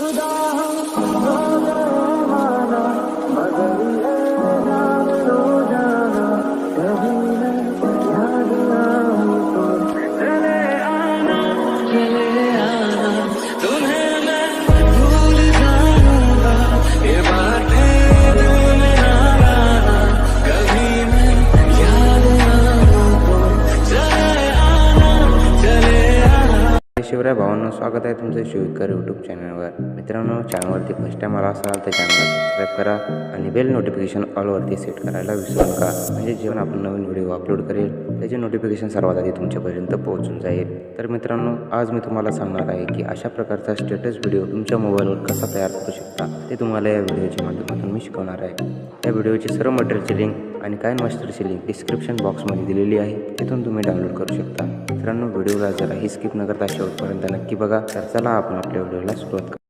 जुदा हो गए माना मगर ये जान लो जाना कभी मैं याद आऊं तो चले आना तुम्हें मैं भूल जाऊंगा ये बातें दिल में ना लाना कभी मैं याद आऊं तो चले आना। शिवराय भावांनो, स्वागत आहे तुमचं शिवकर यूट्यूब चॅनलवर. मित्रांनो, चॅनलवरती फर्स्ट टाइम आला असाल तर चॅनलला सबस्क्राईब करा आणि बेल नोटिफिकेशन ऑलवरती सेट करायला विसरू नका, म्हणजे जेव्हा आपण नवीन व्हिडिओ अपलोड करेल त्याचे नोटिफिकेशन सर्वात आधी तुमच्यापर्यंत पोहोचून जाईल. तर मित्रांनो, आज मी तुम्हाला सांगणार आहे की अशा प्रकारचा स्टेटस व्हिडिओ तुमच्या मोबाईलवर कसा तयार करू शकता ते तुम्हाला या व्हिडिओच्या माध्यमातून मी शिकवणार आहे. या व्हिडिओची सर्व मटेरियलची लिंक आणि काइनमास्टरची लिंक डिस्क्रिप्शन बॉक्समध्ये दिलेली आहे, तिथून तुम्ही डाउनलोड करू शकता. मित्रांनो, व्हिडिओला जराही स्किप न करता शेवटपर्यंत नक्की बघा. तर चला आपण आपल्या व्हिडिओला सुरुवात करू.